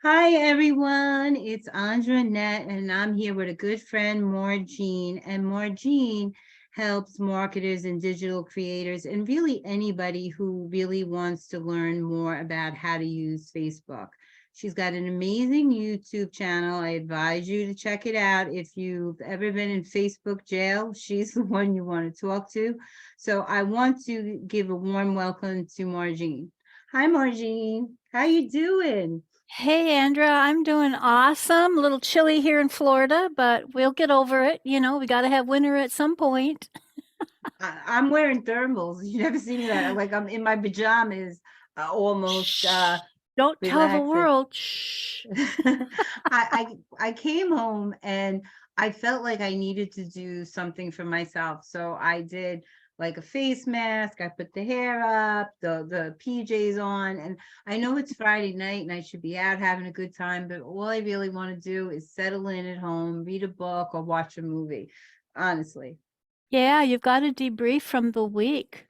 Hi everyone, it's Andranette and I'm here with a good friend, Morjean. And Morjean helps marketers and digital creators and really anybody who really wants to learn more about how to use Facebook. She's got an amazing YouTube channel. I advise you to check it out. If you've ever been in Facebook jail, she's the one you want to talk to. So I want to give a warm welcome to Morjean. Hi Morjean, how you doing? Hey, Andra, I'm doing awesome. A little chilly here in Florida, but we'll get over it. We got to have winter at some point. I'm wearing thermals. You never see me that. Like I'm in my pajamas, almost Shh. Don't tell the relaxing. world. Shh. I came home and I felt like I needed to do something for myself. So I did like a face mask. I put the hair up, the PJs on, and I know it's Friday night and I should be out having a good time, but all I really want to do is settle in at home, read a book, or watch a movie. Honestly. Yeah, you've got to debrief from the week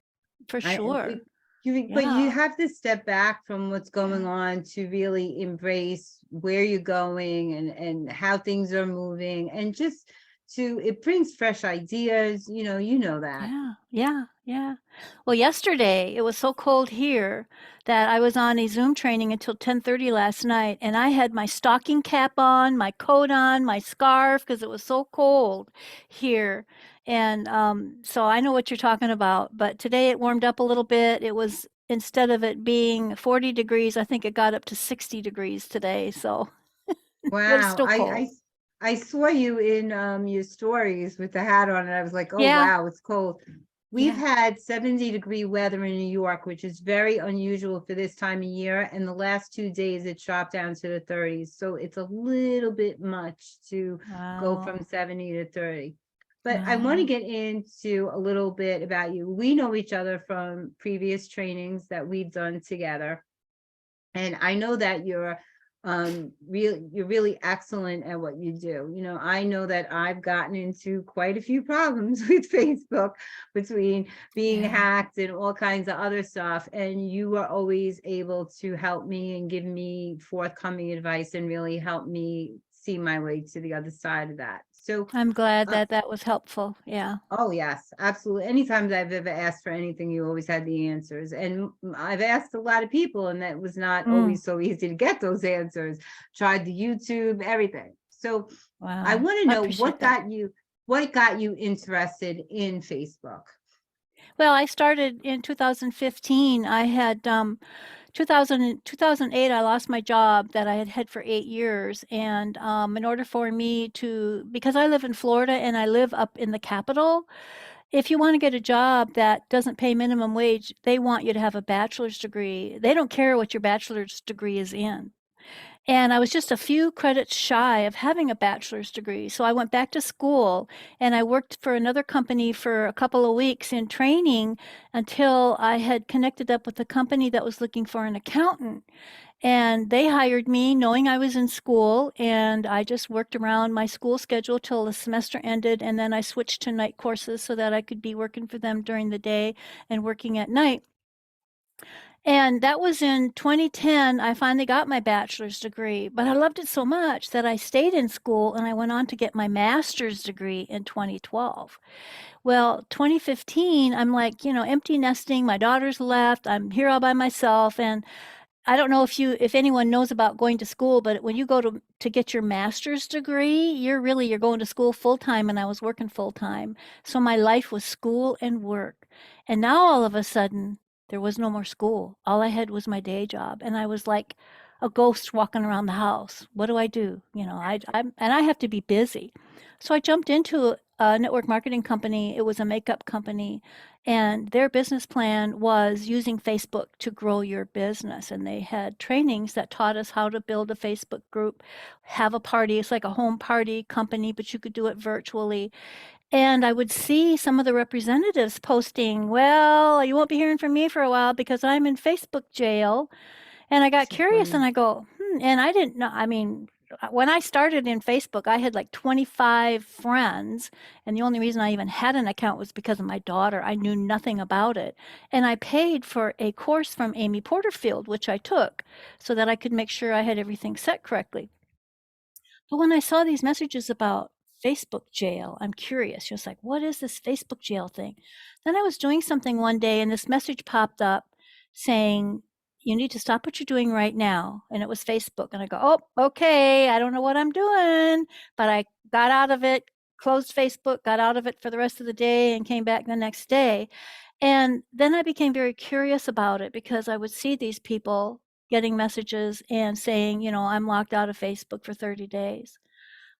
for I sure. but you Yeah. have to step back from what's going Yeah. on to really embrace where you're going and how things are moving and just to it brings fresh ideas, you know that. Yeah, yeah, yeah. Well, yesterday it was so cold here that I was on a Zoom training until 10:30 last night, and I had my stocking cap on, my coat on, my scarf because it was so cold here. And so I know what you're talking about. But today it warmed up a little bit. It was instead of it being 40 degrees, I think it got up to 60 degrees today. So, but it's Wow. still cold. I saw you in your stories with the hat on and I was like, "Oh Yeah, wow, it's cold." We've yeah. had 70-degree weather in New York, which is very unusual for this time of year. And the last 2 days it dropped down to the 30s. So it's a little bit much to go Wow. from 70 to 30. But I want to Wow. get into a little bit about you. We know each other from previous trainings that we've done together. And I know that you're really excellent at what you do. I know that I've gotten into quite a few problems with Facebook between being Yeah. hacked and all kinds of other stuff, and you are always able to help me and give me forthcoming advice and really help me see my way to the other side of that. So I'm glad uh, that that was helpful. Yeah. oh, yes, absolutely. Anytime I've ever asked for anything, you always had the answers. And I've asked a lot of people, and that was not Mm, always so easy to get those answers. Tried the YouTube, everything. So I wow. want to I know appreciate that. what got you interested in Facebook? Well, I started in 2015. I had 2008, I lost my job that I had had for 8 years. And in order for me to, because I live in Florida and I live up in the capital, if you want to get a job that doesn't pay minimum wage, they want you to have a bachelor's degree. They don't care what your bachelor's degree is in. And I was just a few credits shy of having a bachelor's degree. So I went back to school and I worked for another company for a couple of weeks in training until I had connected up with a company that was looking for an accountant. And they hired me knowing I was in school, and I just worked around my school schedule till the semester ended. And then I switched to night courses so that I could be working for them during the day and working at night. And that was in 2010. I finally got my bachelor's degree, but I loved it so much that I stayed in school and I went on to get my master's degree in 2012. Well, 2015, I'm like, empty nesting. My daughter's left. I'm here all by myself. And I don't know if anyone knows about going to school, but when you go to get your master's degree, you're going to school full time, and I was working full time. So my life was school and work. And now all of a sudden, there was no more school. All I had was my day job, and I was like a ghost walking around the house. What do I do? And I have to be busy. So I jumped into a network marketing company. It was a makeup company, and their business plan was using Facebook to grow your business. And they had trainings that taught us how to build a Facebook group, have a party. It's like a home party company, but you could do it virtually. And I would see some of the representatives posting, well, you won't be hearing from me for a while because I'm in Facebook jail. And I got So curious and funny. I go, and I didn't know. I mean, when I started in Facebook, I had like 25 friends, and the only reason I even had an account was because of my daughter. I knew nothing about it. And I paid for a course from Amy Porterfield, which I took so that I could make sure I had everything set correctly. But when I saw these messages about Facebook jail, I'm curious. She was like, what is this Facebook jail thing? Then I was doing something one day and this message popped up saying, you need to stop what you're doing right now. And it was Facebook. And I go, oh, okay. I don't know what I'm doing. But I got out of it, closed Facebook, got out of it for the rest of the day and came back the next day. And then I became very curious about it because I would see these people getting messages and saying, you know, I'm locked out of Facebook for 30 days.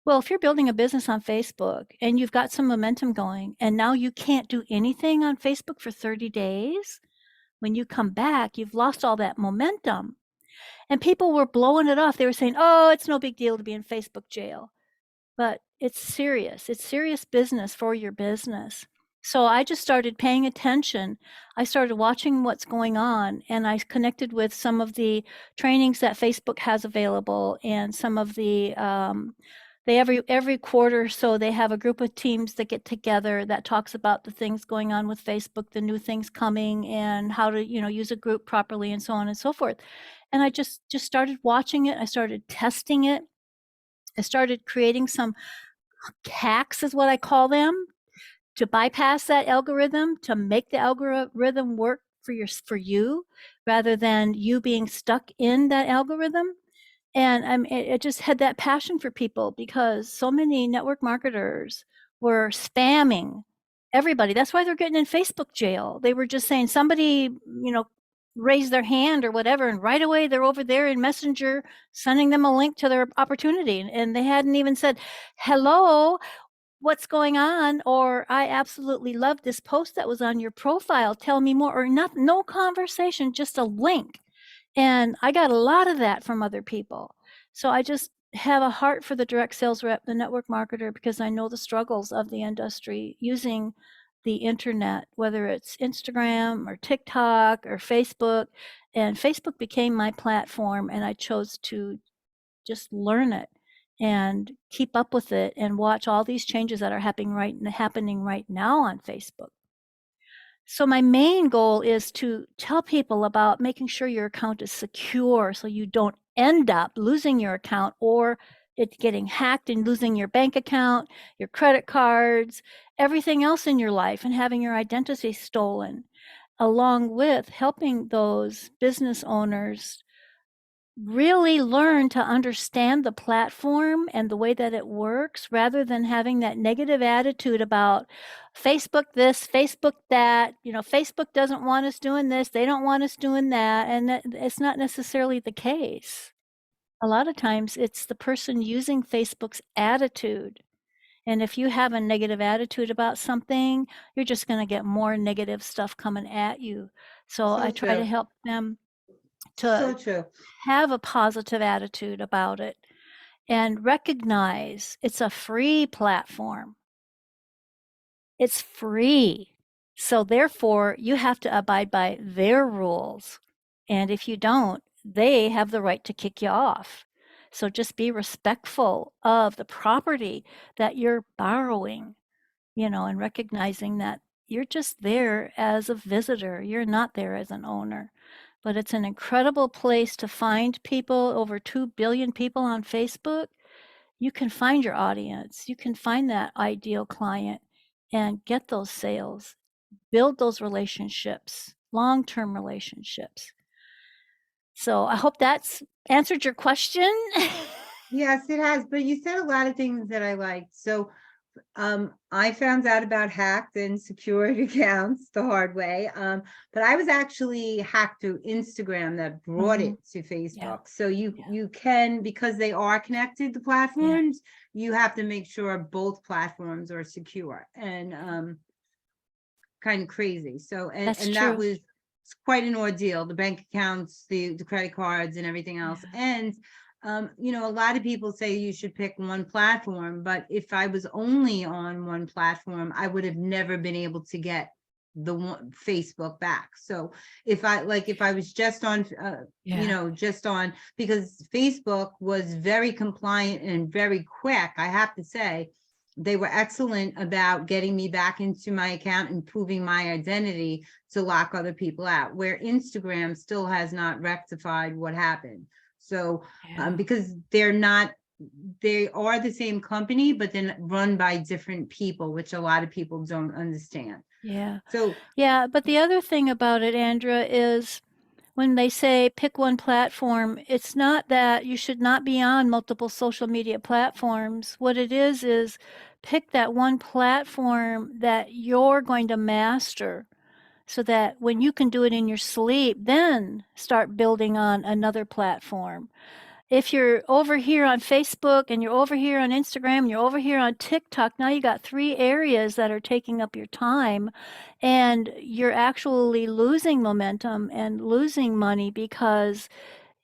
Well, if you're building a business on Facebook and you've got some momentum going and now you can't do anything on Facebook for 30 days, when you come back, you've lost all that momentum. And people were blowing it off. They were saying, oh, it's no big deal to be in Facebook jail. But it's serious. It's serious business for your business. So I just started paying attention. I started watching what's going on, and I connected with some of the trainings that Facebook has available and some of the they every quarter or so they have a group of teams that get together that talks about the things going on with Facebook, the new things coming, and how to, you know, use a group properly and so on and so forth. And I just started watching it. I started testing it. I started creating some hacks, is what I call them, to bypass that algorithm, to make the algorithm work for you rather than you being stuck in that algorithm. And it just had that passion for people because so many network marketers were spamming everybody. That's why they're getting in Facebook jail. They were just saying somebody, you know, raise their hand or whatever, and right away they're over there in Messenger sending them a link to their opportunity. And they hadn't even said, hello, what's going on? Or I absolutely love this post that was on your profile. Tell me more. Or not, no conversation, just a link. And I got a lot of that from other people. So I just have a heart for the direct sales rep, the network marketer, because I know the struggles of the industry using the internet, whether it's Instagram or TikTok or Facebook. And Facebook became my platform, and I chose to just learn it and keep up with it and watch all these changes that are happening right now on Facebook. So my main goal is to tell people about making sure your account is secure so you don't end up losing your account or it getting hacked and losing your bank account, your credit cards, everything else in your life, and having your identity stolen, along with helping those business owners really learn to understand the platform and the way that it works rather than having that negative attitude about Facebook this, Facebook that. You know, Facebook doesn't want us doing this, they don't want us doing that, and it's not necessarily the case. A lot of times it's the person using Facebook's attitude. And if you have a negative attitude about something, you're just going to get more negative stuff coming at you. So So I try to true. help them So to true. have a positive attitude about it and recognize it's a free platform. It's free. So therefore, you have to abide by their rules. And if you don't, they have the right to kick you off. So just be respectful of the property that you're borrowing, you know, and recognizing that you're just there as a visitor. You're not there as an owner. But it's an incredible place to find people, over 2 billion people on Facebook. You can find your audience. You can find that ideal client and get those sales, build those relationships, long-term relationships. So I hope that's answered your question. Yes, it has. But you said a lot of things that I liked. So I found out about hacked and secured accounts the hard way. But I was actually hacked through Instagram that brought Mhm. it to Yeah, Facebook. So yeah, you can, because they are connected, the yeah. platforms, you have to make sure both platforms are secure and kind of crazy. So That's and that true. was quite an ordeal, the bank accounts, the credit cards and everything else. Yeah. And you know, a lot of people say you should pick one platform, but if I was only on one platform, I would have never been able to get the one Facebook back. So if I was just on, Yeah. just on, because Facebook was very compliant and very quick, I have to say, they were excellent about getting me back into my account and proving my identity to lock other people out, where Instagram still has not rectified what happened. So, Yeah. because they are the same company, but then run by different people, which a lot of people don't understand. Yeah. So Yeah, but the other thing about it, Andrea, is when they say pick one platform, it's not that you should not be on multiple social media platforms. What it is pick that one platform that you're going to master so that when you can do it in your sleep, then start building on another platform. If you're over here on Facebook and you're over here on Instagram and you're over here on TikTok, now you got 3 areas that are taking up your time, and you're actually losing momentum and losing money because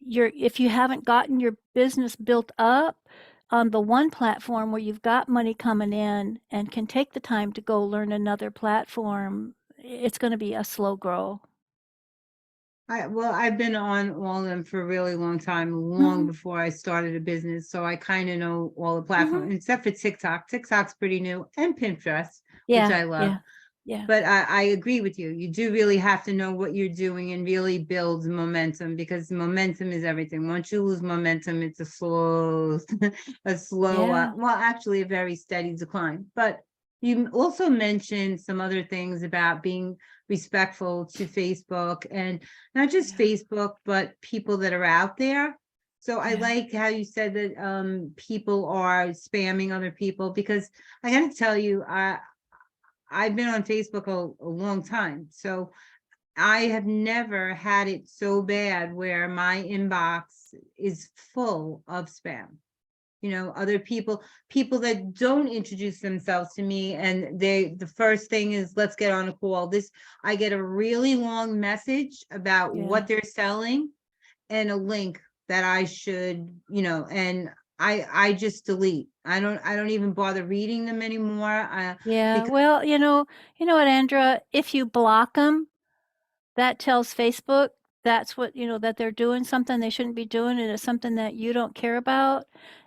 if you haven't gotten your business built up on the one platform where you've got money coming in and can take the time to go learn another platform, it's going to be a slow grow. I've been on all of them for a really long time, long Mhm. before I started a business. So I kind of know all the Mhm. platforms, except for TikTok. TikTok's pretty new, and Pinterest, which Yeah, I love. yeah. Yeah. But I agree with you. You do really have to know what you're doing and really build momentum, because momentum is everything. Once you lose momentum, it's a slow, Yeah. well, actually a very steady decline. But you also mentioned some other things about being respectful to Facebook, and not just Yeah. Facebook, but people that are out there. So I Yeah. like how you said that people are spamming other people, because I got to tell you, I've been on Facebook a long time. So I have never had it so bad where my inbox is full of spam. Other people that don't introduce themselves to me, and the first thing is, let's get on a call. I get a really long message about Yeah. what they're selling and a link that I should, and I just delete. I don't even bother reading them anymore. Yeah. Because Well, you know what, Andrea? If you block them, that tells Facebook that's what, that they're doing something they shouldn't be doing, and it's something that you don't care about.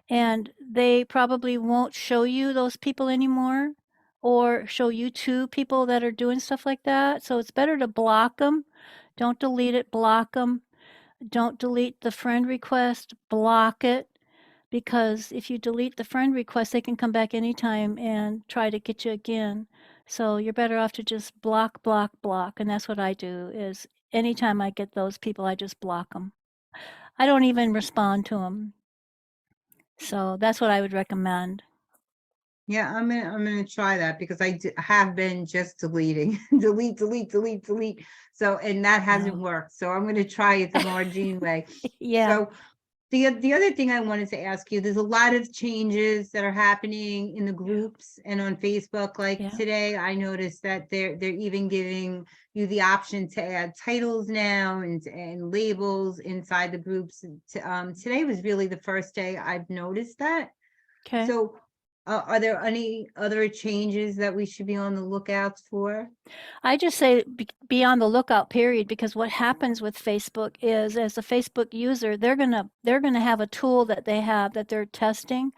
And they probably won't show you those people anymore or show you to people that are doing stuff like that. So it's better to block them. Don't delete it, block them. Don't delete the friend request, block it, because if you delete the friend request, they can come back anytime and try to get you again. So you're better off to just block, block, block. And that's what I do is anytime I get those people, I just block them. I don't even respond to them. So that's what I would recommend. yeah, I'm gonna try that, because have been just deleting, delete, delete, delete, delete. So, and that hasn't Oh. worked. So I'm gonna try it the Margine way. Yeah, So the other thing I wanted to ask you, there's a lot of changes that are happening in the yeah, groups and on Facebook. Like yeah. today, I noticed that they're even giving you the option to add titles now, and labels inside the groups. Today was really the first day I've noticed that. Okay. So, are there any other changes that we should be on the lookout for? I just say be on the lookout, period, because what happens with Facebook is, as a Facebook user, they're gonna have a tool that they have that they're testing,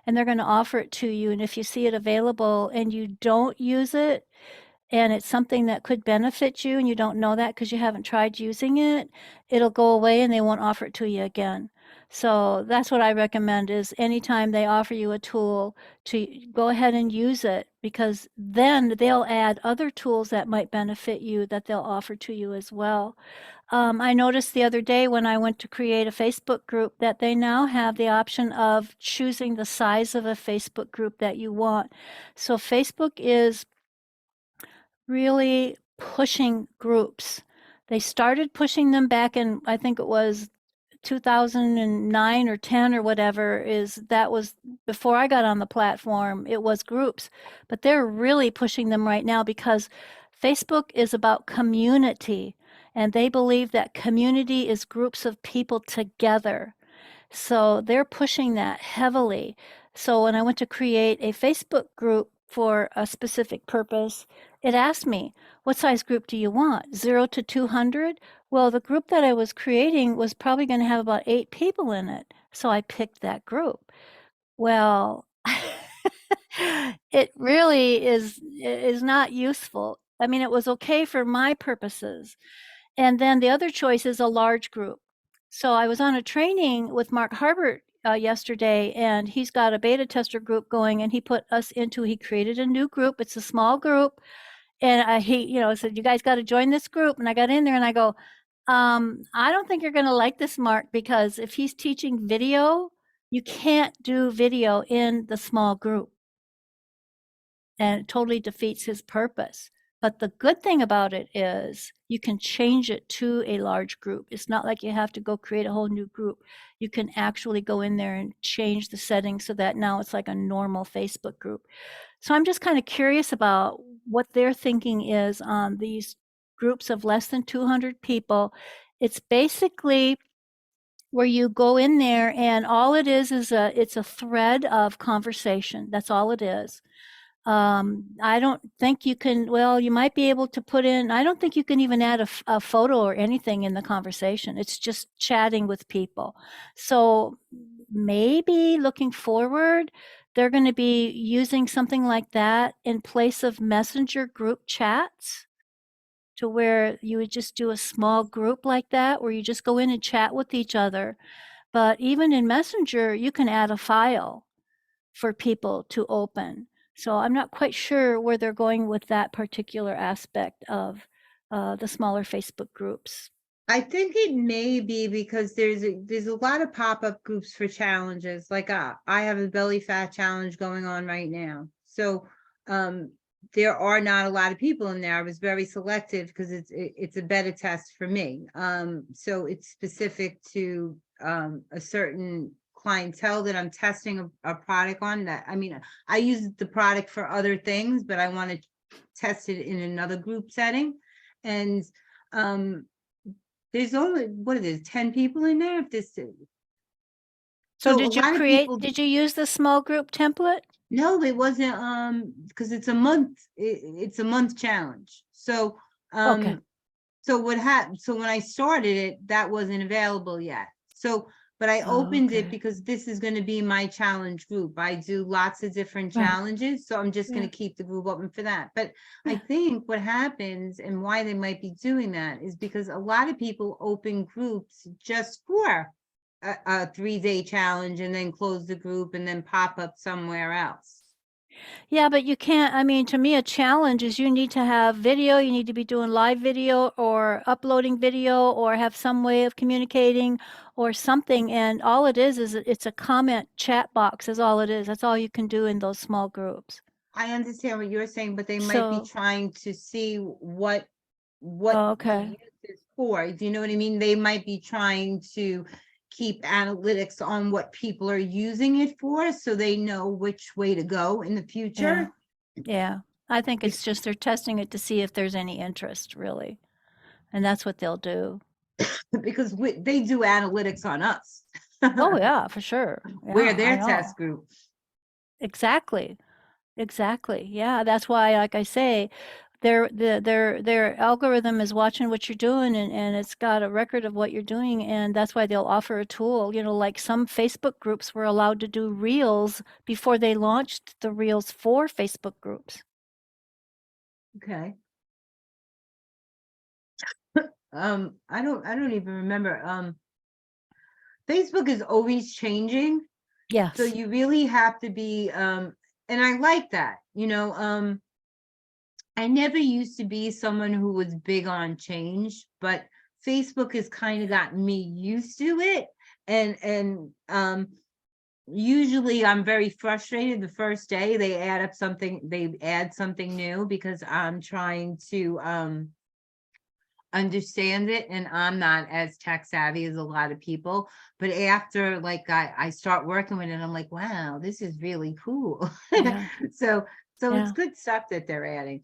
and they're gonna offer it to you. And if you see it available and you don't use it, and it's something that could benefit you and you don't know that because you haven't tried using it, it'll go away and they won't offer it to you again. So that's what I recommend is anytime they offer you a tool to go ahead and use it, because then they'll add other tools that might benefit you that they'll offer to you as well. I noticed the other day when I went to create a Facebook group that they now have the option of choosing the size of a Facebook group that you want. So Facebook is really pushing groups. They started pushing them back in, I think it was 2009 or 10 or whatever, is that was before I got on the platform. It was groups, but they're really pushing them right now because Facebook is about community, and they believe that community is groups of people together. So they're pushing that heavily. So when I went to create a Facebook group for a specific purpose, it asked me, what size group do you want? 0 to 200? Well, the group that I was creating was probably going to have about 8 people in it. So I picked that group. Well, it really is not useful. I mean, it was okay for my purposes. And then the other choice is a large group. So I was on a training with Mark Harbert yesterday, and he's got a beta tester group going, and he put us into, he created a new group. It's a small group. And he, said, you guys got to join this group. And I got in there and I go, I don't think you're going to like this, Mark, because if he's teaching video, you can't do video in the small group. And it totally defeats his purpose. But the good thing about it is you can change it to a large group. It's not like you have to go create a whole new group. You can actually go in there and change the settings so that now it's like a normal Facebook group. So I'm just kind of curious about what their thinking is on these groups of less than 200 people. It's basically where you go in there and all it is it's a thread of conversation. That's all it is. I don't think you can, well, you might be able to put in, I don't think you can even add a photo or anything in the conversation. It's just chatting with people. So maybe looking forward, they're going to be using something like that in place of messenger group chats, to where you would just do a small group like that where you just go in and chat with each other. But even in Messenger, you can add a file for people to open. So I'm not quite sure where they're going with that particular aspect of the smaller Facebook groups. I think it may be because there's a lot of pop-up groups for challenges. Like I have a belly fat challenge going on right now. So there are not a lot of people in there. I was very selective because it's a beta test for me. So it's specific to a certain clientele that I'm testing a product on. That, I mean, I use the product for other things, but I want to test it in another group setting. And there's only, what it is, 10 people in there. If this is, So so a did you lot of people, did you use the small group template? no, it wasn't, because it's a month, it's a month challenge. So Okay. so what happened, so when I started it, that wasn't available yet. So but I Oh, opened it okay. because this is going to be my challenge group. I do lots of different Right. challenges, so I'm just going Yeah. to keep the group open for that. But I Yeah. think what happens and why they might be doing that is because a lot of people open groups just for a 3-day challenge and then close the group and then pop up somewhere else. Yeah, but you can't, I mean, to me, a challenge is you need to have video, you need to be doing live video or uploading video or have some way of communicating or something. And all it is it's a comment chat box is all it is. That's all you can do in those small groups. I understand what you're saying, but they might be So, trying to see what oh, the okay. use is for. Do you know what I mean? They might be trying to keep analytics on what people are using it for, so they know which way to go in the Yeah. future. Yeah. I think Be- it's just they're testing it to see if there's any interest, really. And that's what they'll do. Because they do analytics on us. Oh, yeah, for sure. We're Yeah, I their know. test group. Exactly. Exactly. Yeah, that's why, like I say, their algorithm is watching what you're doing and it's got a record of what you're doing, and that's why they'll offer a tool. Like some Facebook groups were allowed to do reels before they launched the reels for Facebook groups. Okay. I don't even remember. Facebook is always changing. So Yes. you really have to be, and I like that, I never used to be someone who was big on change, but Facebook has kind of gotten me used to it. And usually I'm very frustrated the first day they add something new because I'm trying to understand it and I'm not as tech savvy as a lot of people. But after like I start working with it, I'm like, wow, this is really cool. Yeah. So it's Yeah. good stuff that they're adding.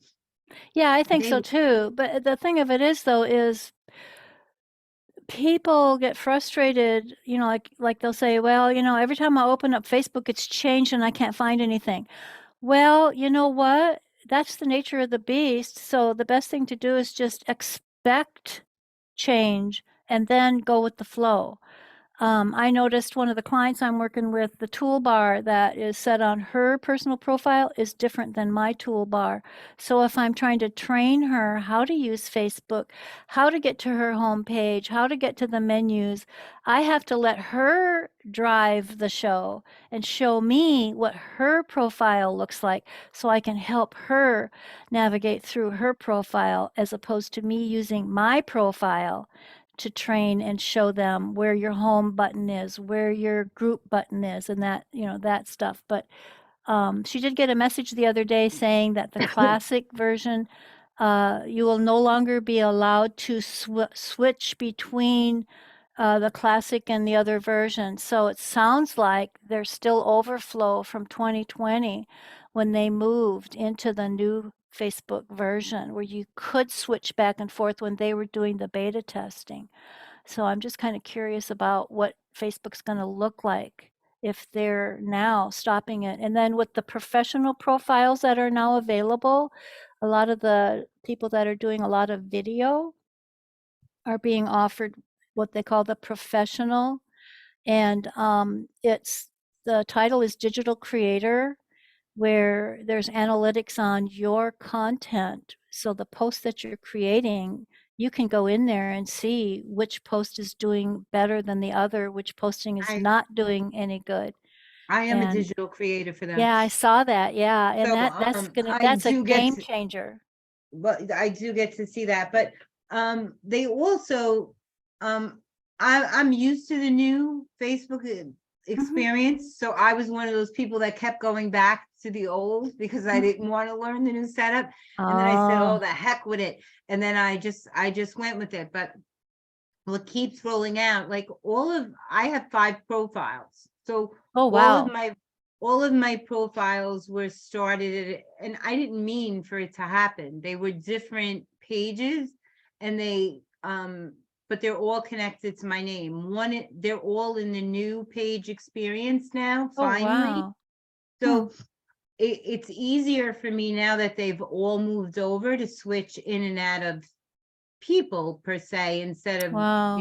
Yeah, I think so They too. But the thing of it is though is people get frustrated, like they'll say, well, every time I open up Facebook, it's changed and I can't find anything. Well, you know what? that's the nature of the beast. So the best thing to do is just expect change and then go with the flow. I noticed one of the clients I'm working with, the toolbar that is set on her personal profile is different than my toolbar. So if I'm trying to train her how to use Facebook, how to get to her homepage, how to get to the menus, I have to let her drive the show and show me what her profile looks like so I can help her navigate through her profile as opposed to me using my profile to train and show them where your home button is, where your group button is, and that, that stuff. But she did get a message the other day saying that the classic version, you will no longer be allowed to switch between the classic and the other version. So it sounds like there's still overflow from 2020 when they moved into the new Facebook version where you could switch back and forth when they were doing the beta testing. So I'm just kind of curious about what Facebook's going to look like if they're now stopping it. And then with the professional profiles that are now available, a lot of the people that are doing a lot of video are being offered what they call the professional. And it's the title is Digital Creator, where there's analytics on your content. So the post that you're creating, you can go in there and see which post is doing better than the other, which posting is I not doing any good. I am a And digital creator for them. yeah, I saw that. Yeah, and So I that's a do get game to, changer. but I do get to see that. But they also I'm used to the new Facebook Mhm. experience. So I was one of those people that kept going back to the old because I Mhm. didn't want to learn the new setup. And then I said, oh, Oh, the heck with it. And then I just went with it. But what keeps rolling out, like I have 5 profiles. So oh all of wow. my all of my profiles were started and I didn't mean for it to happen. They were different pages and but they're all connected to my name. They're all in the new page experience now, Oh finally. wow. Hmm. So it's easier for me now that they've all moved over to switch in and out of people per se instead of Wow.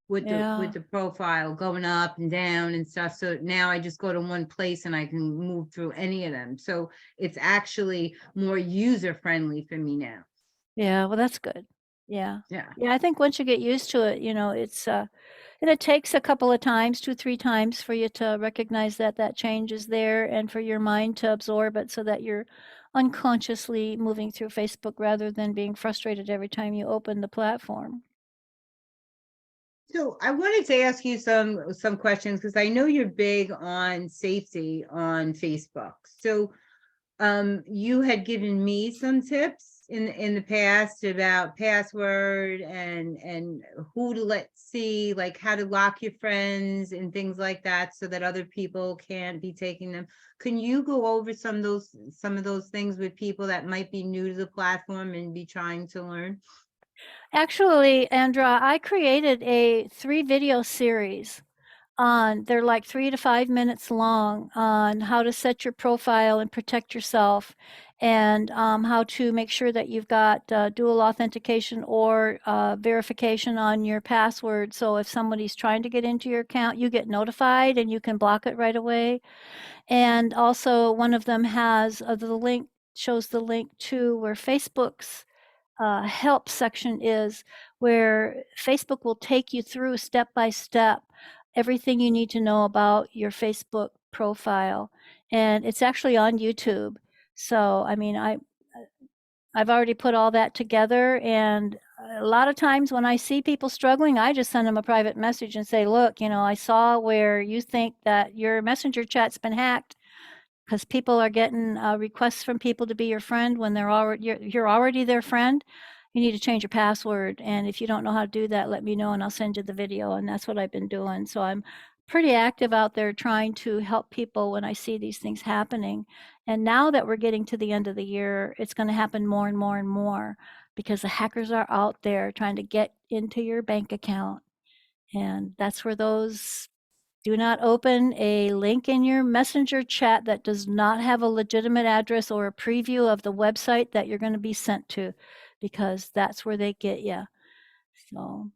with Yeah. the profile going up and down and stuff. So now I just go to one place and I can move through any of them. So it's actually more user friendly for me now. Yeah, well, that's good. Yeah. Yeah. Yeah, I think once you get used to it, it's and it takes a couple of times, 2, 3 times for you to recognize that that change is there and for your mind to absorb it so that you're unconsciously moving through Facebook rather than being frustrated every time you open the platform. So I wanted to ask you some questions because I know you're big on safety on Facebook. So you had given me some tips in the past about password and who to let see, like how to lock your friends and things like that so that other people can't be taking them. Can you go over some of those things with people that might be new to the platform and be trying to learn? Actually, Andra, I created a 3 video series they're like 3 to 5 minutes long on how to set your profile and protect yourself and how to make sure that you've got dual authentication or verification on your password. So if somebody's trying to get into your account, you get notified and you can block it right away. And also one of them has the link shows the link to where Facebook's help section is, where Facebook will take you through step by step everything you need to know about your Facebook profile. And it's actually on YouTube. So, I mean, I've already put all that together. And a lot of times when I see people struggling, I just send them a private message and say, look, I saw where you think that your messenger chat's been hacked because people are getting requests from people to be your friend when you're already their friend. You need to change your password, and if you don't know how to do that, let me know and I'll send you the video. And that's what I've been doing. So I'm pretty active out there trying to help people when I see these things happening. And now that we're getting to the end of the year, it's going to happen more and more and more because the hackers are out there trying to get into your bank account, and that's where those Do not open a link in your messenger chat that does not have a legitimate address or a preview of the website that you're going to be sent to, because that's where they get you. So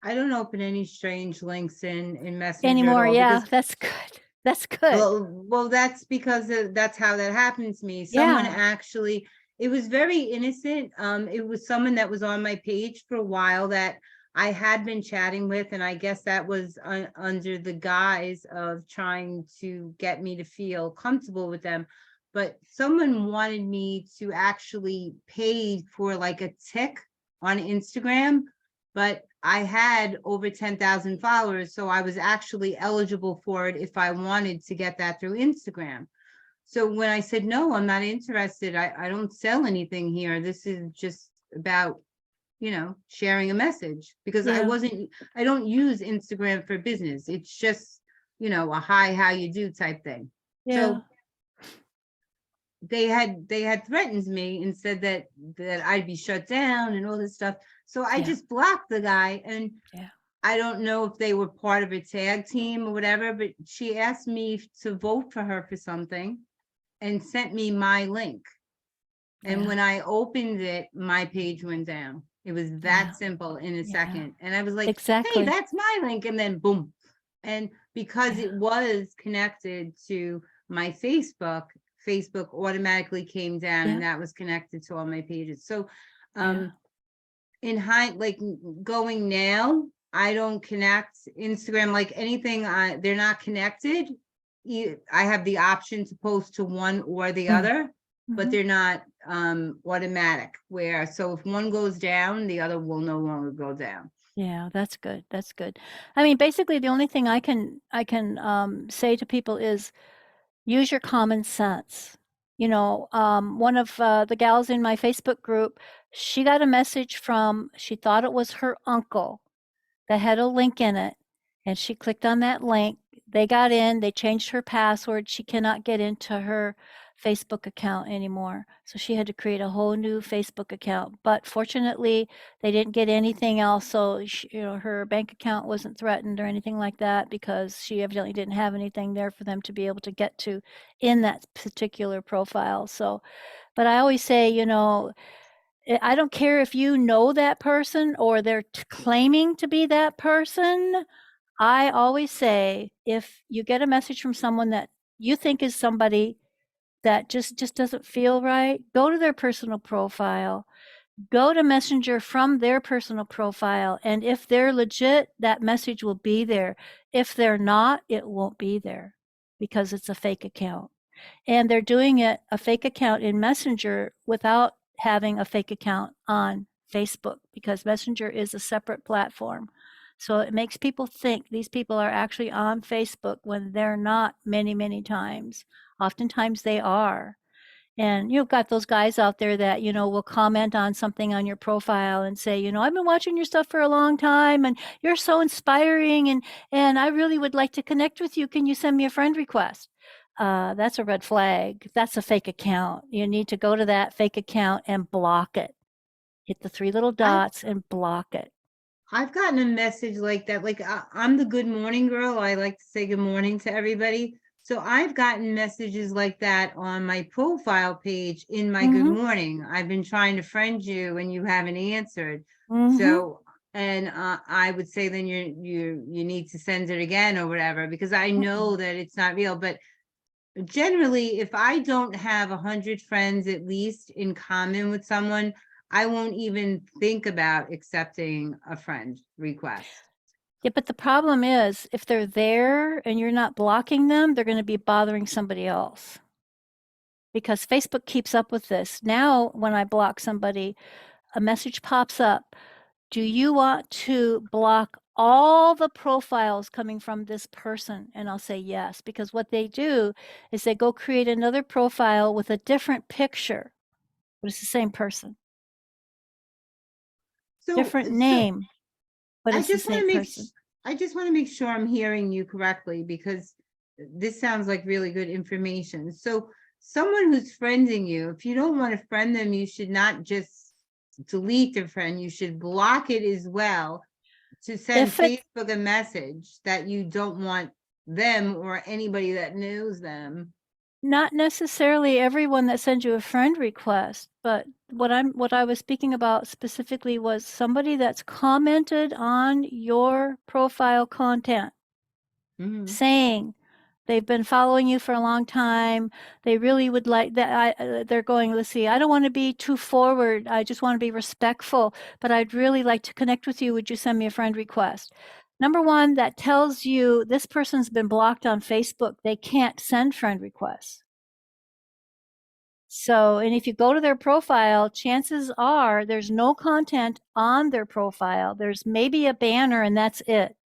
I don't open any strange links in Messenger at anymore, all, yeah, because that's good. That's good. well, that's because that's how that happened to me. Someone Yeah. actually, it was very innocent. It was someone that was on my page for a while that I had been chatting with, and I guess that was under the guise of trying to get me to feel comfortable with them. But someone wanted me to actually pay for like a tick on Instagram, but I had over 10,000 followers, so I was actually eligible for it if I wanted to get that through Instagram. So when I said, no, I'm not interested, I don't sell anything here. This is just about, sharing a message, because Yeah. I don't use Instagram for business. It's just, a hi, how you do type thing. Yeah. So they had threatened me and said that I'd be shut down and all this stuff. So I Yeah. just blocked the guy, and Yeah. I don't know if they were part of a tag team or whatever, but she asked me to vote for her for something and sent me my link. And Yeah. when I opened it, my page went down. It was Yeah. that simple in a Yeah. second. And I was like, hey, Exactly. that's my link. And then boom. And because Yeah. it was connected to my Facebook automatically came down, Yeah. and that was connected to all my pages. So Yeah. in like going now, I don't connect Instagram, like anything. They're not connected. I have the option to post to one or the Mm. other, but Mhm. they're not automatic, where so if one goes down, the other will no longer go down. Yeah, that's good. That's good. I mean, basically, the only thing I can say to people is use your common sense. One of the gals in my Facebook group, she got a message from, she thought it was her uncle that had a link in it, and she clicked on that link. They got in, they changed her password. She cannot get into her Facebook account anymore. So she had to create a whole new Facebook account. But fortunately, they didn't get anything else. So her bank account wasn't threatened or anything like that, because she evidently didn't have anything there for them to be able to get to in that particular profile. So, but I always say, I don't care if you know that person or they're claiming to be that person. I always say, if you get a message from someone that you think is somebody that just doesn't feel right, go to their personal profile, go to Messenger from their personal profile, and if they're legit, that message will be there. If they're not, it won't be there, because it's a fake account. And they're doing a fake account in Messenger without having a fake account on Facebook, because Messenger is a separate platform. So it makes people think these people are actually on Facebook when they're not many, many times. Oftentimes they are. And you've got those guys out there that, will comment on something on your profile and say, I've been watching your stuff for a long time and you're so inspiring, and I really would like to connect with you. Can you send me a friend request? That's a red flag. That's a fake account. You need to go to that fake account and block it. Hit the three little I dots and block it. I've gotten a message like that. Like I'm the good morning girl. I like to say good morning to everybody. So I've gotten messages like that on my profile page in my good Mm-hmm. morning. I've been trying to friend you and you haven't answered. Mm-hmm. So, and I would say then you need to send it again or whatever, because I know that it's not real. But generally, if I don't have 100 friends at least in common with someone, I won't even think about accepting a friend request. Yeah, but the problem is, if they're there and you're not blocking them, they're going to be bothering somebody else, because Facebook keeps up with this. Now, when I block somebody, a message pops up. Do you want to block all the profiles coming from this person? And I'll say yes, because what they do is they go create another profile with a different picture, but it's the same person. So, Different name, but I it's the just want same to person. I just want to make sure I'm hearing you correctly, because this sounds like really good information. So someone who's friending you, if you don't want to friend them, you should not just delete their friend. You should block it as well to send If it Facebook a message that you don't want them or anybody that knows them. not necessarily everyone that sends you a friend request, but what I was speaking about specifically was somebody that's commented on your profile content, Mhm. saying they've been following you for a long time. They really would like that. They're going, let's see, I don't want to be too forward. I just want to be respectful, but I'd really like to connect with you. Would you send me a friend request? Number one, that tells you this person's been blocked on Facebook. They can't send friend requests. So, and if you go to their profile, chances are there's no content on their profile. There's maybe a banner and that's it.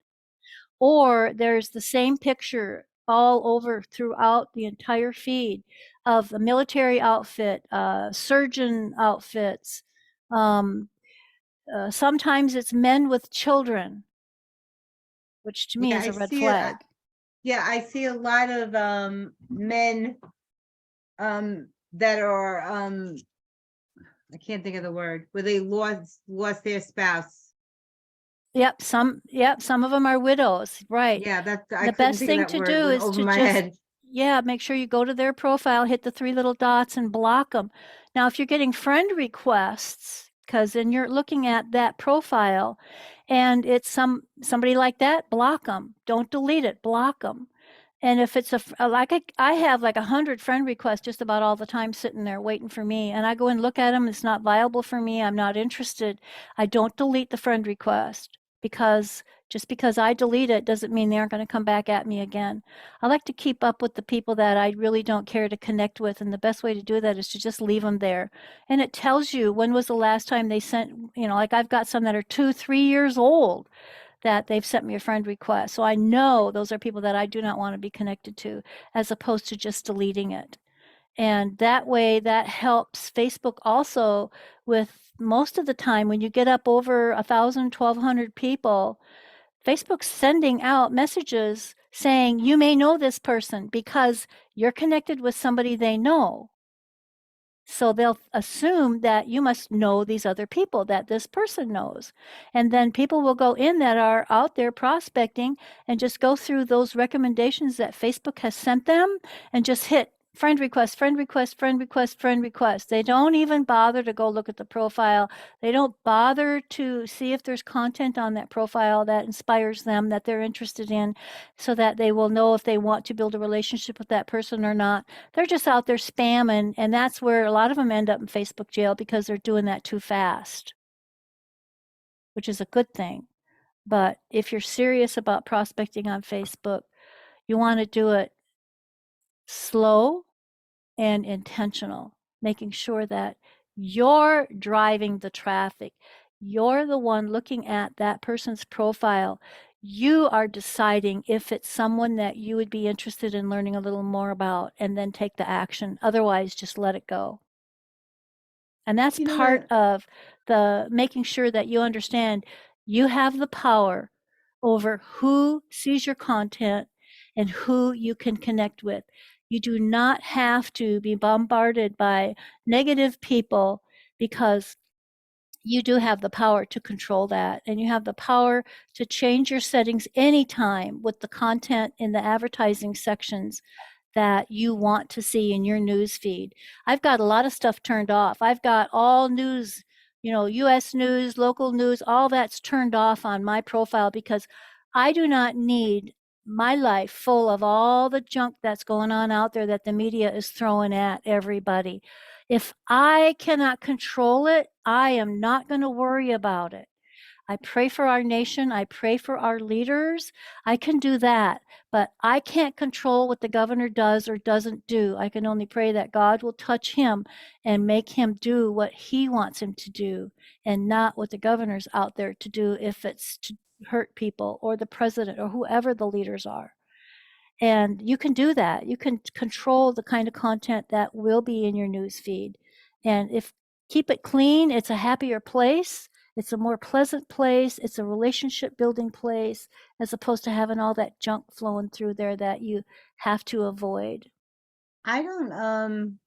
Or there's the same picture all over throughout the entire feed of a military outfit, surgeon outfits. Um, Sometimes it's men with children, which to me Yeah, is I a red see it. flag. Yeah, I see a lot of men that are I can't think of the word, where they lost their spouse. Yep, some of them are widows, right. Yeah, that's I The couldn't best think of thing that to word, do went is over to my just, head. yeah, make sure you go to their profile, hit the three little dots and block them. Now, if you're getting friend requests, because then you're looking at that profile and it's somebody like that, block them. Don't delete it, block them. And if it's I have like 100 friend requests just about all the time sitting there waiting for me. And I go and look at them. It's not viable for me. I'm not interested. I don't delete the friend request because just because I delete it doesn't mean they aren't going to come back at me again. I like to keep up with the people that I really don't care to connect with. And the best way to do that is to just leave them there. And it tells you when was the last time they sent, like I've got some that are 2, 3 years old that they've sent me a friend request. So I know those are people that I do not want to be connected to, as opposed to just deleting it. And that way, that helps Facebook also with most of the time when you get up over 1,000, 1,200 people, Facebook's sending out messages saying you may know this person because you're connected with somebody they know. So they'll assume that you must know these other people that this person knows. And then people will go in that are out there prospecting and just go through those recommendations that Facebook has sent them and just hit friend request, friend request, friend request, friend request. They don't even bother to go look at the profile. They don't bother to see if there's content on that profile that inspires them, that they're interested in, so that they will know if they want to build a relationship with that person or not. They're just out there spamming, and that's where a lot of them end up in Facebook jail because they're doing that too fast, which is a good thing. But if you're serious about prospecting on Facebook, you want to do it slow and intentional, making sure that you're driving the traffic. You're the one looking at that person's profile. You are deciding if it's someone that you would be interested in learning a little more about and then take the action. Otherwise, just let it go. And that's You know part what? of the making sure that you understand you have the power over who sees your content and who you can connect with. You do not have to be bombarded by negative people because you do have the power to control that. And you have the power to change your settings anytime with the content in the advertising sections that you want to see in your news feed. I've got a lot of stuff turned off. I've got all news, US news, local news, all that's turned off on my profile because I do not need my life full of all the junk that's going on out there that the media is throwing at everybody. If I cannot control it, I am not going to worry about it. I pray for our nation. I pray for our leaders. I can do that, but I can't control what the governor does or doesn't do. I can only pray that God will touch him and make him do what he wants him to do and not what the governor's out there to do if it's to hurt people or the president or whoever the leaders are. And you can do that. You can control the kind of content that will be in your news feed. And if keep it clean, it's a happier place. It's a more pleasant place. It's a relationship building place as opposed to having all that junk flowing through there that you have to avoid. I don't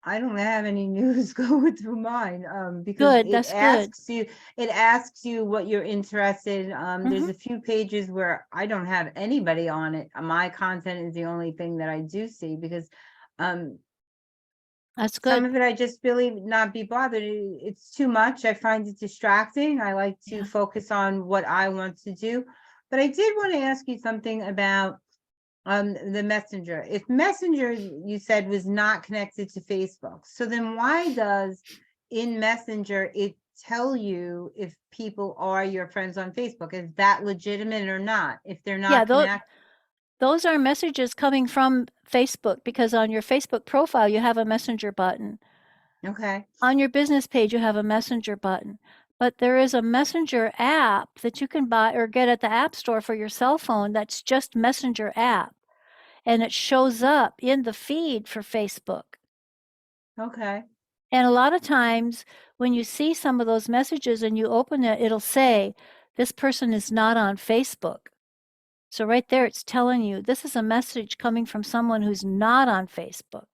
I don't have any news going through mine, because Good, that's good. it asks you what you're interested in. There's Mhm. a few pages where I don't have anybody on it. My content is the only thing that I do see because, um, That's some good. of it I just really not be bothered. It's too much. I find it distracting. I like to Yeah. focus on what I want to do. But I did want to ask you something about the Messenger. If Messenger, you said, was not connected to Facebook, so then why does in Messenger it tell you if people are your friends on Facebook? Is that legitimate or not if they're Yeah, not connected? those are messages coming from Facebook because on your Facebook profile, you have a messenger button. Okay. On your business page, you have a messenger button. But there is a messenger app that you can buy or get at the App Store for your cell phone that's just Messenger app. And it shows up in the feed for Facebook. Okay. And a lot of times when you see some of those messages and you open it, it'll say, this person is not on Facebook. So right there, it's telling you this is a message coming from someone who's not on Facebook.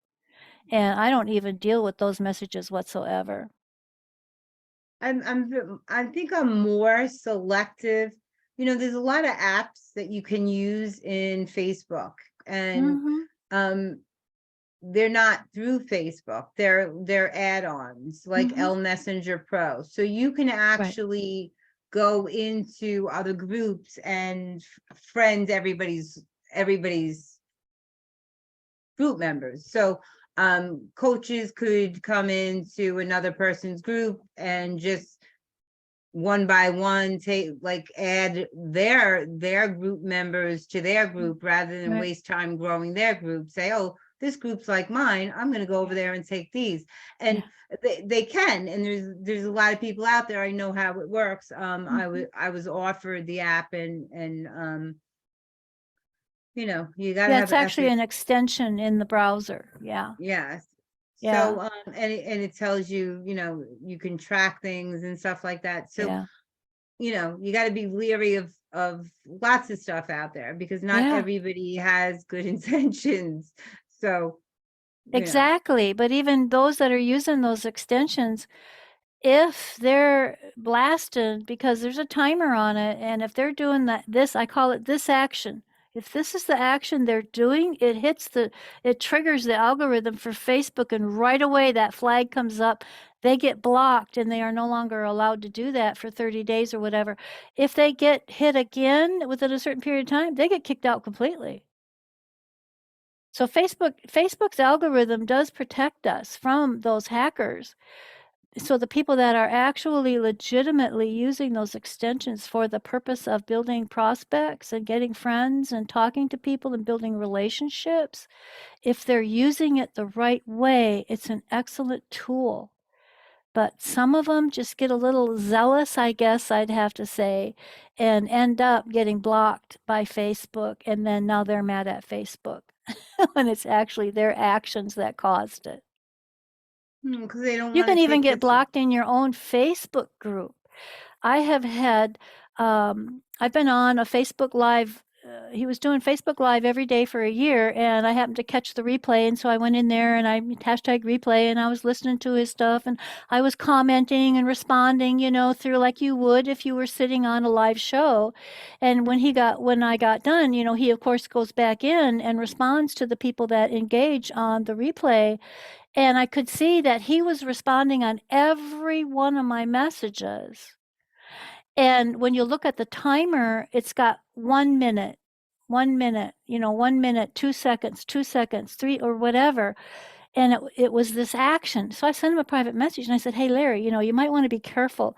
And I don't even deal with those messages whatsoever. I think I'm more selective. There's a lot of apps that you can use in Facebook, and Mm-hmm. um they're not through Facebook. They're add-ons like Mm-hmm. L Messenger Pro. So you can Right. actually go into other groups and friend everybody's group members. So coaches could come into another person's group and just one by one take, like, add their group members to their group rather than Right. waste time growing their group. Say, oh, this group's like mine, I'm going to go over Yeah. there and take these. And Yeah. they can, and there's a lot of people out there. I know how it works. Mm-hmm. I was offered the app, and you got to Yeah, have it's actually ethics. an extension in the browser. Yeah. Yes. Yeah. So and it tells you, you can track things and stuff like that. So Yeah. you got to be leery of lots of stuff out there because not Yeah. everybody has good intentions. So, Exactly. But even those that are using those extensions, if they're blasted because there's a timer on it, and if they're doing I call it this action. If this is the action they're doing, it triggers the algorithm for Facebook, and right away that flag comes up. They get blocked and they are no longer allowed to do that for 30 days or whatever. If they get hit again within a certain period of time, they get kicked out completely. So Facebook's algorithm does protect us from those hackers. So the people that are actually legitimately using those extensions for the purpose of building prospects and getting friends and talking to people and building relationships, if they're using it the right way, it's an excellent tool. But some of them just get a little zealous, I guess I'd have to say, and end up getting blocked by Facebook. And then now they're mad at Facebook when it's actually their actions that caused it. because they don't You want can to even take get this. blocked in your own Facebook group. I have had, I've been on a Facebook Live. He was doing Facebook Live every day for a year, and I happened to catch the replay. And so I went in there and I hashtag replay, and I was listening to his stuff, and I was commenting and responding, through like you would if you were sitting on a live show. And when I got done, he of course goes back in and responds to the people that engage on the replay. And I could see that he was responding on every one of my messages. And when you look at the timer, it's got 1 minute, 1 minute, 1 minute, 2 seconds, 2 seconds, three, or whatever. And it was this action. So I sent him a private message and I said, hey, Larry, you might want to be careful.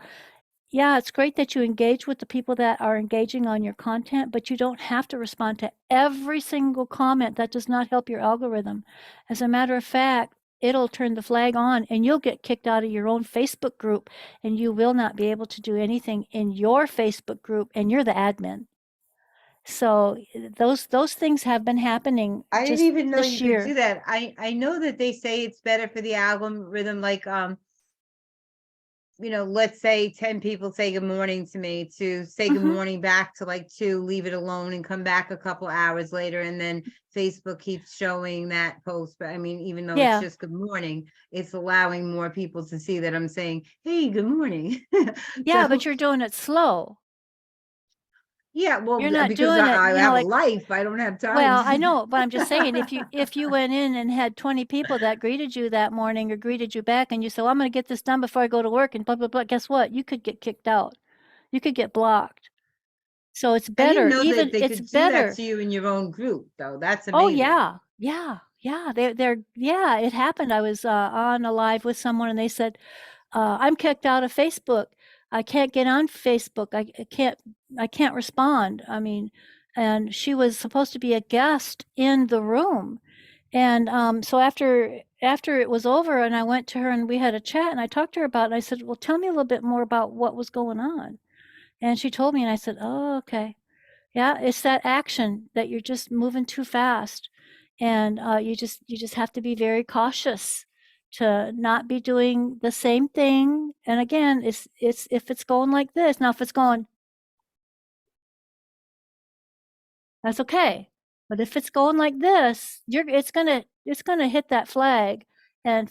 Yeah, it's great that you engage with the people that are engaging on your content, but you don't have to respond to every single comment. That does not help your algorithm. As a matter of fact, it'll turn the flag on and you'll get kicked out of your own Facebook group, and you will not be able to do anything in your Facebook group, and you're the admin. So those things have been happening I didn't just even know this you could do year. that. I know that they say it's better for the algorithm, like let's say 10 people say good morning to me, to say good Mhm. morning back to like two, leave it alone and come back a couple hours later. And then Facebook keeps showing that post. But I mean, even though it's Yeah. just good morning, it's allowing more people to see that I'm saying, hey, good morning. Yeah, but So, you're doing it slow. yeah, well, You're not because doing it, I you know, have a like, life, I don't have time well, I to. know, but I'm just saying if you went in and had 20 people that greeted you that morning or greeted you back and you said, well, I'm going to get this done before I go to work and blah blah blah, guess what? You could get kicked out. You could get blocked. So it's I didn't better. know that Even they it's could do that better. to you in your own group, though. That's Oh amazing. yeah. Yeah. Yeah. Yeah, it happened. I was on a live with someone and they said, I'm kicked out of Facebook. I can't get on Facebook. I can't respond. I mean, and she was supposed to be a guest in the room. And so after it was over and I went to her and we had a chat and I talked to her about it, and I said, well, tell me a little bit more about what was going on. And she told me and I said, oh, okay. Yeah, it's that action that you're just moving too fast. And you just have to be very cautious to not be doing the same thing. And again, it's if it's going like this. Now if it's going, that's okay. But if it's going like this, it's gonna hit that flag and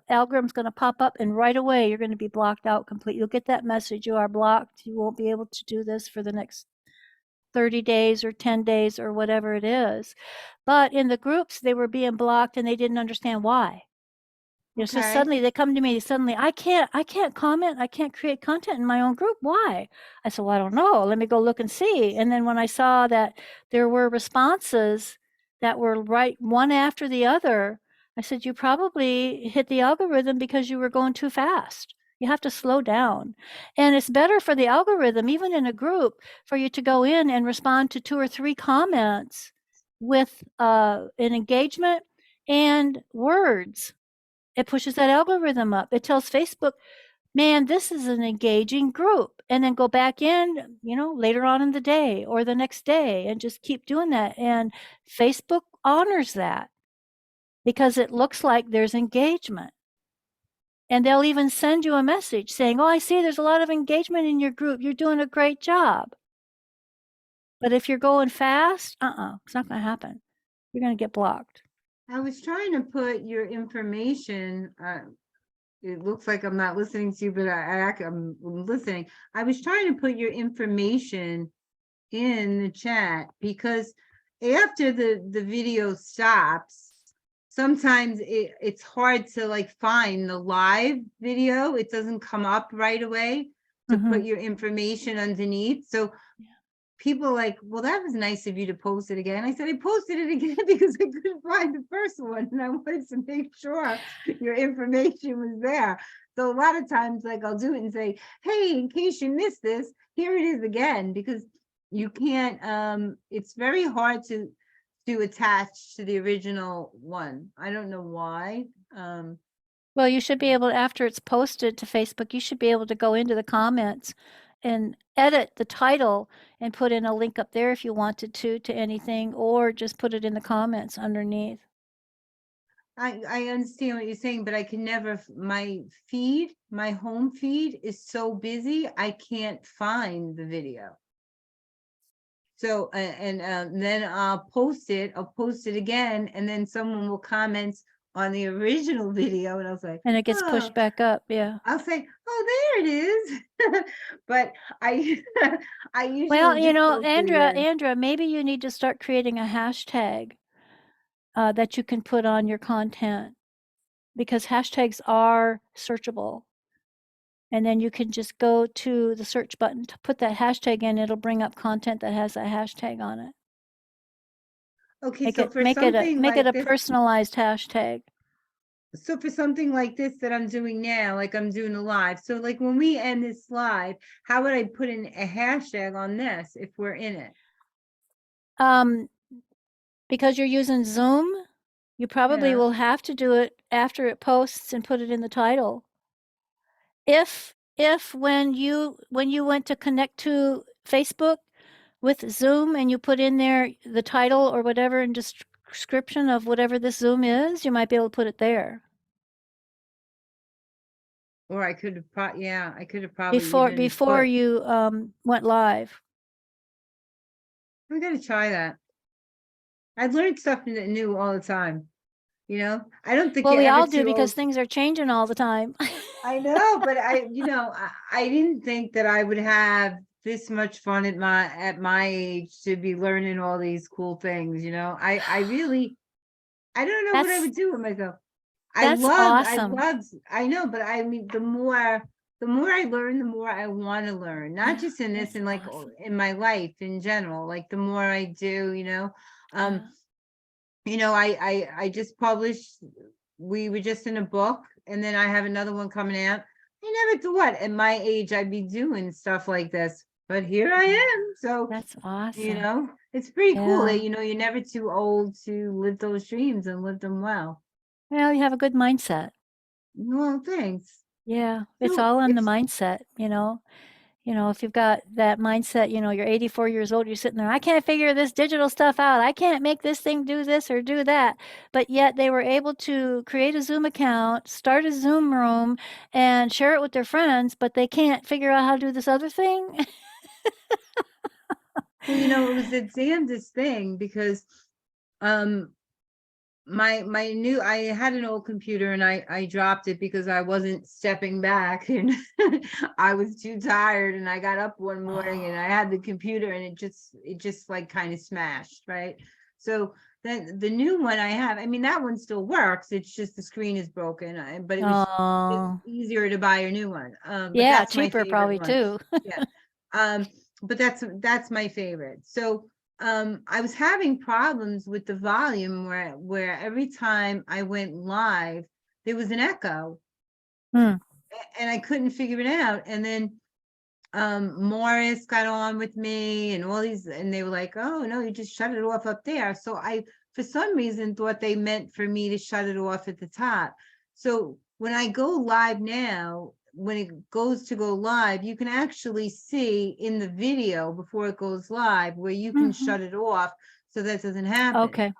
algorithm's gonna pop up and right away you're gonna be blocked out completely. You'll get that message, you are blocked. You won't be able to do this for the next 30 days or 10 days or whatever it is. But in the groups, they were being blocked and they didn't understand why. So Okay. suddenly they come to me, suddenly, I can't comment, I can't create content in my own group. Why? I said, well, I don't know. Let me go look and see. And then when I saw that there were responses that were right one after the other, I said, you probably hit the algorithm because you were going too fast. You have to slow down. And it's better for the algorithm, even in a group, for you to go in and respond to 2 or 3 comments with an engagement and words. It pushes that algorithm up. It tells Facebook, man, this is an engaging group. And then go back in, later on in the day or the next day and just keep doing that. And Facebook honors that because it looks like there's engagement. And they'll even send you a message saying, oh, I see there's a lot of engagement in your group. You're doing a great job. But if you're going fast, it's not going to happen. You're going to get blocked. I was trying to put your information, it looks like I'm not listening to you, but I'm listening. I was trying to put your information in the chat because after the video stops, sometimes it's hard to like find the live video. It doesn't come up right away to put Mhm. your information underneath. So people are like, well, that was nice of you to post it again. I said, I posted it again because I couldn't find the first one and I wanted to make sure your information was there. So a lot of times, like I'll do it and say, hey, in case you missed this, here it is again, because you can't, it's very hard to attach to the original one. I don't know why. Well, you should be able to, after it's posted to Facebook, you should be able to go into the comments and edit the title and put in a link up there if you wanted to anything, or just put it in the comments underneath. I understand what you're saying, but I can never, my home feed is so busy, I can't find the video. So, and then I'll post it again, and then someone will comment on the original video, and I was like, And it gets oh, pushed back up, yeah. I'll say, oh, there it is. But I, I Well, usually just post it again. Andrea, maybe you need to start creating a hashtag that you can put on your content because hashtags are searchable. And then you can just go to the search button to put that hashtag in. It'll bring up content that has that hashtag on it. Okay, Make so it for make it a something make it like a this, personalized hashtag. so for something like this that I'm doing now, like I'm doing a live, so like when we end this live, how would I put in a hashtag on this if we're in it? Because you're using Zoom, you probably Yeah. will have to do it after it posts and put it in the title. If when you went to connect to Facebook with Zoom and you put in there the title or whatever and description of whatever this Zoom is, you might be able to put it there. Or I could have yeah, I could have probably even before put, you went live. we gotta try that. I learned stuff new all the time, you know? I don't think Well, you're we ever all do too because old. things are changing all the time. I know, but I didn't think that I would have this much fun at my age to be learning all these cool things, you know? I really, I don't know what I That's would do with myself. that's awesome. I know, but I mean, the more I learn, the more I want to learn, not just in this, That's and like awesome. in my life in general. Like the more I do, um, Yeah. I just published, we were just in a book, and then I have another one coming out. I never thought at my age I'd be doing stuff like this, but here I Yeah. am. So, That's awesome. it's pretty cool that, Yeah. you're never too old to live those dreams and live them well. Well, you have a good mindset. Well, thanks. Yeah. It's So all on the it's mindset, you know. If you've got that mindset, you're 84 years old, you're sitting there, I can't figure this digital stuff out. I can't make this thing do this or do that. But yet they were able to create a Zoom account, start a Zoom room, and share it with their friends, but they can't figure out how to do this other thing. well, it was the damnedest thing because um my new I had an old computer, and I dropped it because I wasn't stepping back, and I was too tired, and I got up one morning and I Oh, had the computer, and it just like kind of smashed, right? So then the new one I have, I mean, that one still works, it's just the screen is broken, but it's oh, easier to buy a new one. But yeah, that's my cheaper favorite probably one. too. Yeah. um but that's my favorite. So I was having problems with the volume where every time I went live, there was an echo, Hmm. and I couldn't figure it out. And then Morris got on with me, and all these, and they were like, "Oh no, you just shut it off up there." So I, for some reason, thought they meant for me to shut it off at the top. So when I go live now, when it goes to go live, you can actually see in the video before it goes live where you can Hmm. shut it off so that doesn't happen. Okay.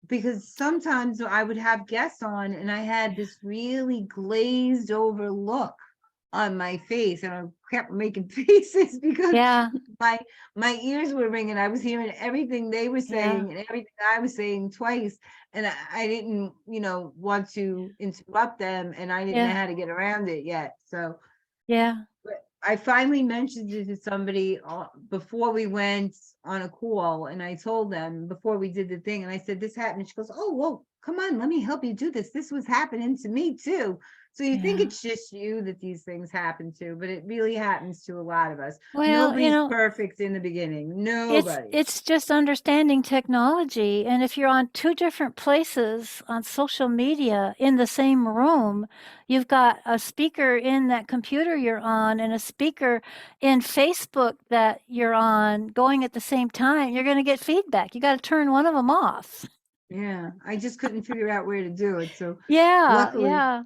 Because sometimes I would have guests on, and I had this really glazed over look on my face, and I kept making faces because Yeah. my my ears were ringing. I was hearing everything they were Yeah. saying and everything I was saying twice, and I didn't, want to interrupt them, and I didn't know Yeah. how to get around it yet. So Yeah. but I finally mentioned it to somebody before we went on a call, and I told them before we did the thing, and I said, "This happened." She goes, "Oh, well, come on, let me help you do this. This was happening to me too." So you think Yeah. it's just you that these things happen to, but it really happens to a lot of us. Well, Nobody's perfect in the beginning. It's Nobody. it's just understanding technology, and if you're on two different places on social media in the same room, you've got a speaker in that computer you're on and a speaker in Facebook that you're on going at the same time, you're gonna get feedback. You gotta turn one of them off. Yeah, I just couldn't figure out where to do it. So Yeah, luckily, yeah,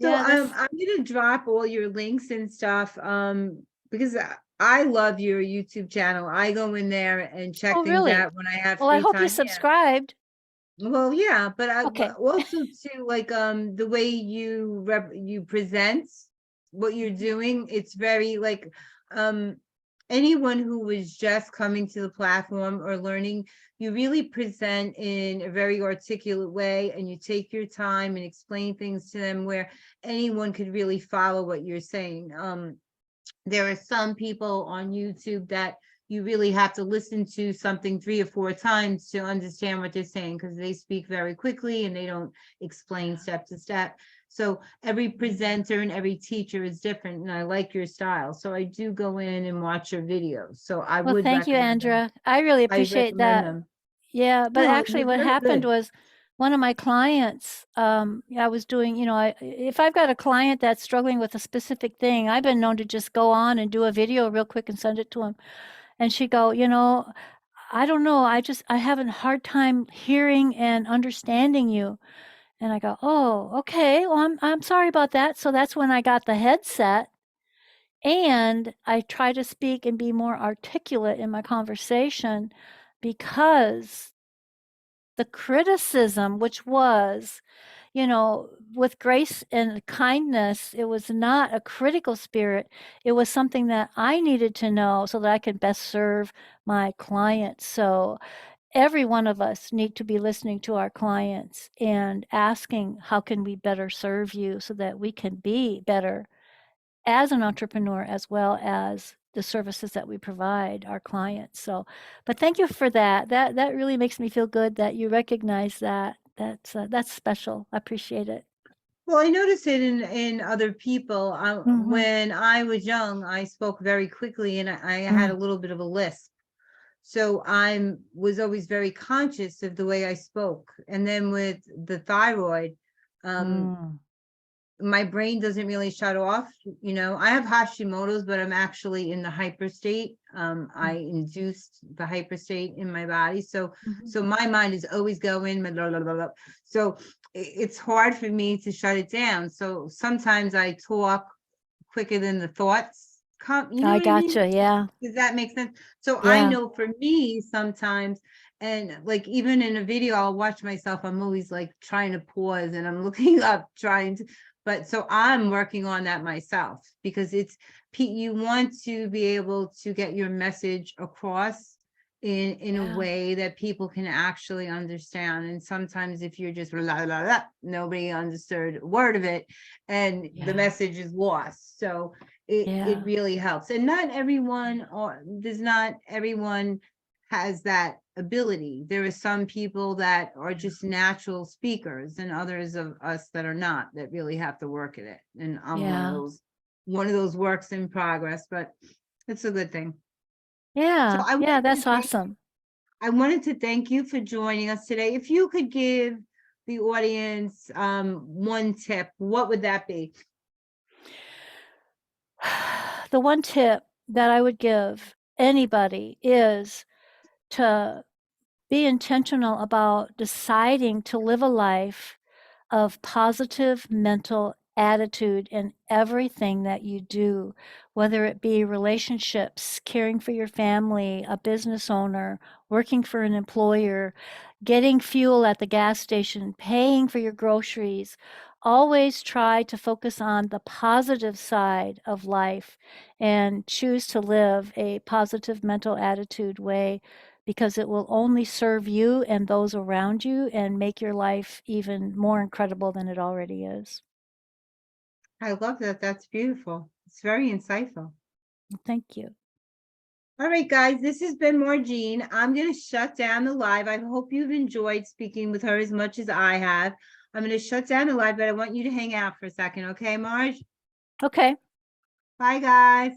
so yeah, that's I'm gonna drop all your links and stuff, because I love your YouTube channel. I go in there and check Oh, things really? out when I have Well, I free hope you time. Yeah. subscribed. Well, yeah, but Okay. also too, like, the way you present what you're Mhm. doing, it's very like, um anyone who was just coming to the platform or learning, you really present in a very articulate way, and you take your time and explain things to them where anyone could really follow what you're saying. There are some people on YouTube that you really have to listen to something 3 or 4 times to understand what they're saying, because they speak very quickly and they don't explain step to step. So every Yeah. presenter and every teacher is different, and I like your style. So I do go in and watch your videos. So I Well, would thank you, recommend them. Andrea. I really I appreciate recommend that. them. Yeah, but No, actually you're what very happened good. was one of my clients, I was doing, if I've got a client that's struggling with a specific thing, I've been known to just go on and do a video real quick and send it to him. And she'd go, I don't know, I have a hard time hearing and understanding you. And I go, oh, okay. Well, I'm sorry about that. So that's when I got the headset and I try to speak and be more articulate in my conversation because the criticism, which was, you know, with grace and kindness. It was not a critical spirit. It was something that I needed to know so that I could best serve my clients. So every one of us need to be listening to our clients and asking, how can we better serve you so that we can be better as an entrepreneur as well as the services that we provide our clients. So, but thank you for that. That really makes me feel good that you recognize that. That's special. I appreciate it. Well, I noticed it in other people. Mhm. When I was young, I spoke very quickly, and I had a Mm, little bit of a lisp. So I was always very conscious of the way I spoke. And then with the thyroid, um, mm, my brain doesn't really shut off. I have Hashimoto's, but I'm actually in the hyper state. I mm, induced the hyper state in my body. So, mhm. so my mind is always going, blah, blah, blah, blah. So it's hard for me to shut it down. So sometimes I talk quicker than the thoughts come, you know I what I mean? gotcha. Yeah. Does that make sense? So I Yeah. know for me sometimes, and like even in a video, I'll watch myself. I'm always like trying to pause and I'm looking up, trying to, but so I'm working on that myself because you want to be able to get your message across in a Yeah. way that people can actually understand. And sometimes if you're just la la la, nobody understood a word of it and the Yeah. message is lost. So it Yeah. really helps. And not everyone, or does not everyone has that ability. There are some people that are just natural speakers and others of us that are not, that really have to work at it. And I'm Yeah. one of those works in progress, but it's a good thing. So Yeah. Yeah. That's awesome. I wanted to thank you for joining us today. If you could give the audience one tip, what would that be? The one tip that I would give anybody is to be intentional about deciding to live a life of positive mental attitude in everything that you do, whether it be relationships, caring for your family, a business owner, working for an employer, getting fuel at the gas station, paying for your groceries. Always try to focus on the positive side of life and choose to live a positive mental attitude way because it will only serve you and those around you and make your life even more incredible than it already is. I love that. That's beautiful. It's very insightful. Thank you. All right, guys, this has been Jean. I'm going to shut down the live. I hope you've enjoyed speaking with her as much as I have. I'm going to shut down the live, but I want you to hang out for a second. Okay, Marge? Okay. Bye, guys.